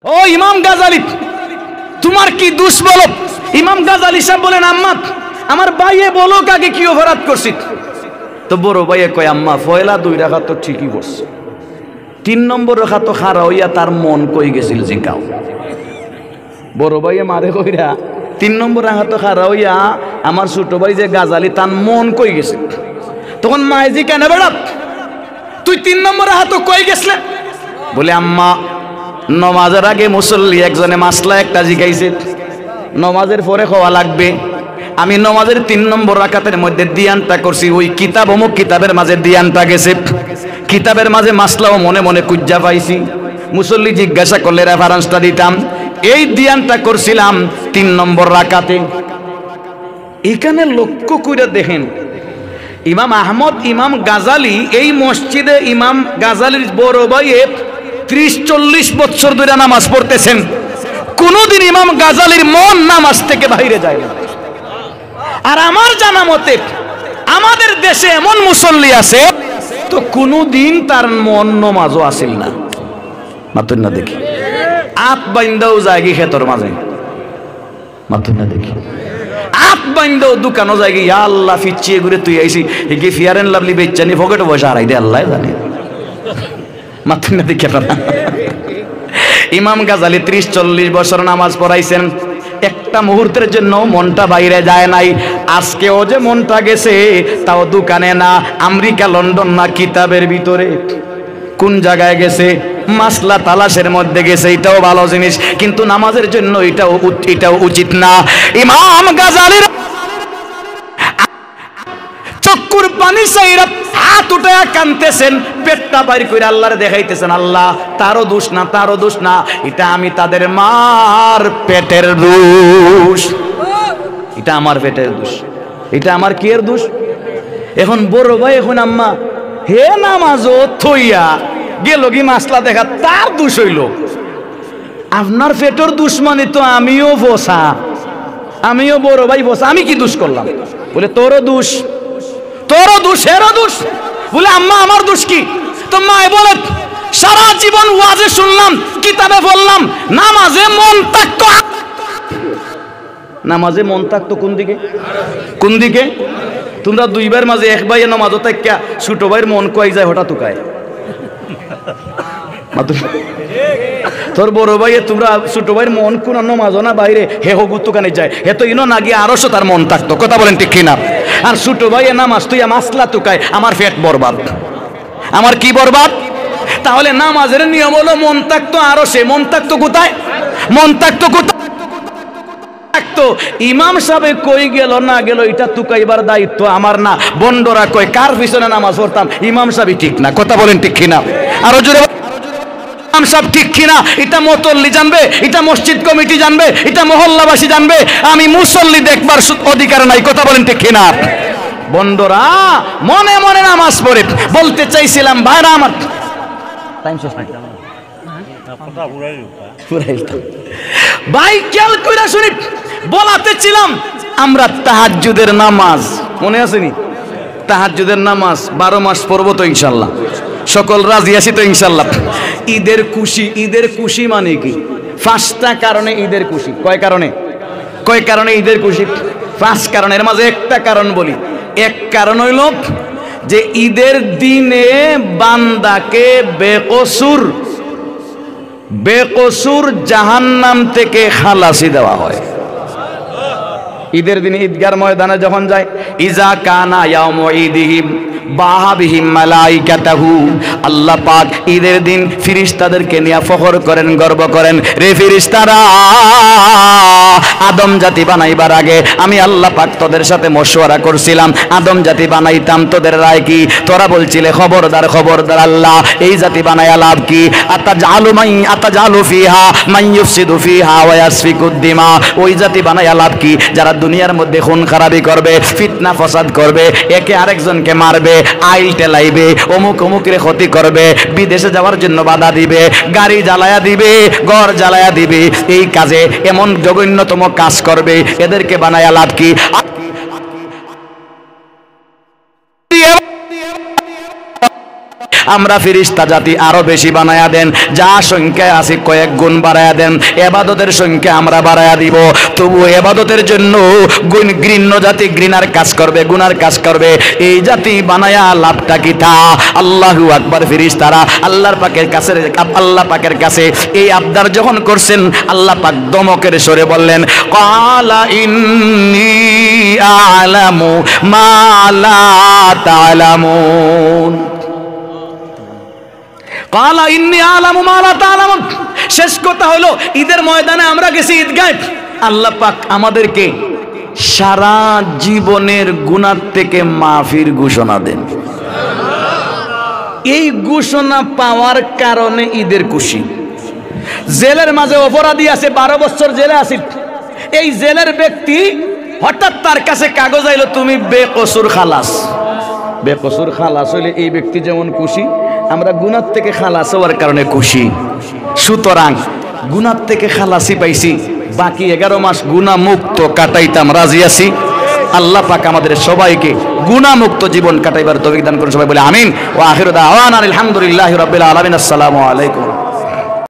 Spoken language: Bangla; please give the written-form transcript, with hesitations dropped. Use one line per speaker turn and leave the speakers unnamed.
ও ইমাম গাজালি, তোমার কি দোষ বলো? ইমাম গাজালি সাহেব বলেন, আম্মা আমার ভাইয়ে বলো কাকে কি অপরাধ করছি। তো বড় ভাইয়ে কয়, আম্মা পয়লা 2 রাকাত তো ঠিকই করছে, 3 নম্বর রাকাত তো খাড়া হইয়া তার মন কই গেছিল জিকাও। বড় ভাইয়ে মারে কইরা 3 নম্বর রাকাত তো খাড়া হইয়া আমার ছোট ভাই যে গাজালি তার মন কই গেছে। তখন মাইজি কেন বেড়া তুই 3 নম্বর রাকাত কই গেছলে? বলে, আম্মা নমাজের আগে মুসল্লি একজনে মাসলা একটা জিগাইছে, নমাজের পরে খাওয়া লাগবে। আমি নমাজের 3 নম্বর রাকাতের মধ্যে দিয়ানটা করছি, ওই কিতাব অমুক কিতাবের মাঝে দিয়ানটা গেছে, কিতাবের মাঝে মাসলাও মনে মনে কুজ্জা পাইছি। মুসল্লি জিজ্ঞাসা করলে রেফারেন্সটা দিতাম, এই দিয়ানটা করছিলাম 3 নম্বর রাকাতে। এখানে লক্ষ্য করে দেখেন, ইমাম আহমদ ইমাম গাজালি এই মসজিদে ইমাম গাজালির বড় ভাইয়ে 30-40 বছর ধরে নামাজ পড়তেছেন, কোনদিন ইমাম গাজালির মন নামাজ থেকে বাইরে যায় না। আর আমার জানা মতে আমাদের দেশে এমন মুসল্লি আছে তো কোনদিন তার মন নমাজও আসিল না। মাতুন না দেখি আত বাইন্দাও জায়গি খেতর মাঝে, মাতুন না দেখি আত বাইন্দাও দোকানও জায়গি, ইয়া আল্লাহ ফিচিয়ে ঘুরে তুই আইসি এগিয়ে ফিয়ার এন্ড লাভলি বেচানি পকেটে বসে হারাই দে, আল্লাহ জানে। মাতুন না দেখি আপনারা ইমাম গাজালি 30-40 বছর নামাজ পড়াইছেন, একটা মুহূর্তের জন্য মনটা বাইরে যায় নাই। আজকেও যে মনটা গেছে তাও দোকানে না, আমেরিকা লন্ডন না, কিতাবের ভিতরে। কোন জায়গায় গেছে? মাসলা তালাশের মধ্যে গেছে, এটাও ভালো জিনিস, কিন্তু নামাজের জন্য এটাও উচিত না। ইমাম গাজালির চক্ষুর পানি চাইরা হাত উঠায়া কানতেছেন, পেটটা বাইর করে আল্লাহরে দেখাইতেছেন, আল্লাহ তারও দোষ না, তারও দোষ না, এটা আমি তাদের মার পেটের দোষ, এটা আমার পেটের দোষ, এটা আমার কি এর দোষ। এখন বড় ভাই, এখন আম্মা হে নামাজও থইয়া গেল কি মাসলা দেখা, তার দোষ হইল। আপনার পেটের দোষ মানে তো আমিও বসা, আমিও বড় ভাই বসা, আমি কি দোষ করলাম? বলে তোরও দোষ, তোরও দোষ, হেরও দোষ। বলে আম্মা আমার দোষ কি? তো মা বলে, সারা জীবন ওয়াজে শুনলাম, কিতাবে বললাম, নামাজে মন থাকতো, নামাজে মন থাকতো কোন দিকে? কোন দিকে? তোমরা 2 ভাইয়ের মাঝে 1 ভাইয়ের নামাজও থাকা ছোট ভাইয়ের মন কই যায় হঠাৎ উকায়। তোর বড় ভাইয়ে তোমরা ছোট ভাইয়ের মন কোন নামাজও না বাইরে হে হগু তুকানে যায়, হে তো ইনো না গিয়ে আরো তার মন থাকতো। কথা বলেন ঠিক কিনা? আর ছোট ভাইয়ে নামাজ তুই মাসলা তুকায়, আমার পেট বরবাদ, আমার কি বরবাদ? তাহলে নামাজের নিয়ম হলো মন থাকতো আরো, সে মন থাকতো কোথায়? মন থাকতো কোথায়? ইমাম সাহেব কই গেল না গেল এটা তুকাইবার দায়িত্ব আমার না। বন্ডরা কয় কার পিছনে নামাজ পড়তাম, ইমাম সাহেব ঠিক না। কথা বলেন ঠিক কিনা? আরো জোরে ইমাম সাহেব ঠিক কিনা? এটা মুসল্লি জানবে, এটা মসজিদ কমিটি জানবে, এটা মহল্লাবাসী জানবে, আমি মুসল্লি দেখবার অধিকার নাই। কথা বলেন ঠিক কিনা? বন্ডরা মনে মনে নামাজ পড়ে। বলতে চাইছিলাম ভাইরা আমার, টাইম শেষ নাই ভাই, খেয়াল করে শুনি, বলাতেছিলাম আমরা তাহাজ্জুদের নামাজ মনে আসেনি? তাহাজ্জুদের নামাজ 12 মাস পড়বো তো ইনশাল্লাহ, সকল রাজি আছি তো ইনশাল্লাহ। ঈদের খুশি, ঈদের খুশি মানে কি? 5টা কারণে ঈদের খুশি। কয় কারণে? কয় কারণে ঈদের খুশি? 5 কারণের মাঝে একটা কারণ বলি। এক কারণ হইল যে ঈদের দিনে বান্দাকে বেকসুর জাহান্নাম থেকে খালাসি দেওয়া হয়। ঈদের দিন ঈদগার ময়দানে যখন যায়, ইজা কানা ইয়াউমু ঈদিহিম বাহাবিহিম মালাইকাতাহু, আল্লাহ পাক ঈদের দিন ফেরেশতাদেরকে নিয়ে ফখর করেন, গর্ব করেন, রে ফেরেশতারা, আদম জাতি বানাইবার আগে আমি আল্লাহ পাক তোদের সাথে মশওয়ারা করছিলাম, আদম জাতি বানাইতাম, তোদের রায় কি? তোরা বলছিলে খবরদার খবরদার আল্লাহ, এই জাতি বানায়া লাভ কি? আতাজালু ফিহা মান ইউফসিদু ফিহা ওয়া ইয়াসফিকুদ দিমা, ওই জাতি বানায়া লাভ কি? যারা দুনিয়ার মধ্যে খুন খারাপি করবে, ফিতনা ফসাদ করবে, একে আরেকজনকে মারবে, আইল টেলাইবে, অমুক অমুকের ক্ষতি করবে, বিদেশে যাওয়ার জন্য বাধা দিবে, গাড়ি জ্বালায়া দিবে, ঘর জ্বালায়া দিবে, এই কাজে এমন জঘন্যতম কাজ করবে, এদেরকে বানায়া লাভ কি? আমরা ফেরেশতা জাতি আরো বেশি বানায়া দেন, যা সংখ্যা আছে কয়েক গুণ বাড়ায়া দেন, ইবাদতের সংখ্যা আমরা বাড়ায়া দিব। তবু ইবাদতের জন্য ঘৃণ্য জাতি ঘৃণার কাজ করবে, গুনার কাজ করবে, এই জাতি বানায়া লাভটা কি তা? আল্লাহু আকবার। ফেরেশতারা আল্লাহর পাকের কাছে এই আবদার যখন করছেন, আল্লাহ পাক দমকের সরে বললেন, ক্বালা ইন্নী আ'লামু মা লা তা'লামুন। ক্বালা ইন্নী আ'লামু মা লা তা'লামুন। শেষ কথা হলো, ঈদের ময়দানে আমরা গেছি ঈদগায়, আল্লাহ পাক আমাদেরকে সারা জীবনের গুনাহ থেকে মাফির ঘোষণা দেন। এই ঘোষণা পাওয়ার কারণে ঈদের খুশি। জেলের মাঝে অপরাধী আছে, 12 বছর জেলে আছে, এই জেলের ব্যক্তি হঠাৎ তার কাছে কাগজ আইলো, তুমি বেকসুর খালাস। বেকসুর খালাস হইলে এই ব্যক্তি যেমন খুশি, আমরা গুনাহ থেকে খালাস হওয়ার কারণে খুশি। সুতরাং গুনাহ থেকে খালাসি পাইছি, বাকি 11 মাস গুনাহ মুক্ত কাটাইতাম রাজি আছি। আল্লাহ পাক আমাদের সবাইকে গুনাহ মুক্ত জীবন কাটাইবার তৌফিক দান করুন। সবাই বলে আমিন। ওয়া আখিরু দাওয়ানা আলহামদুলিল্লাহি রাব্বিল আলামিন। আসসালামু আলাইকুম।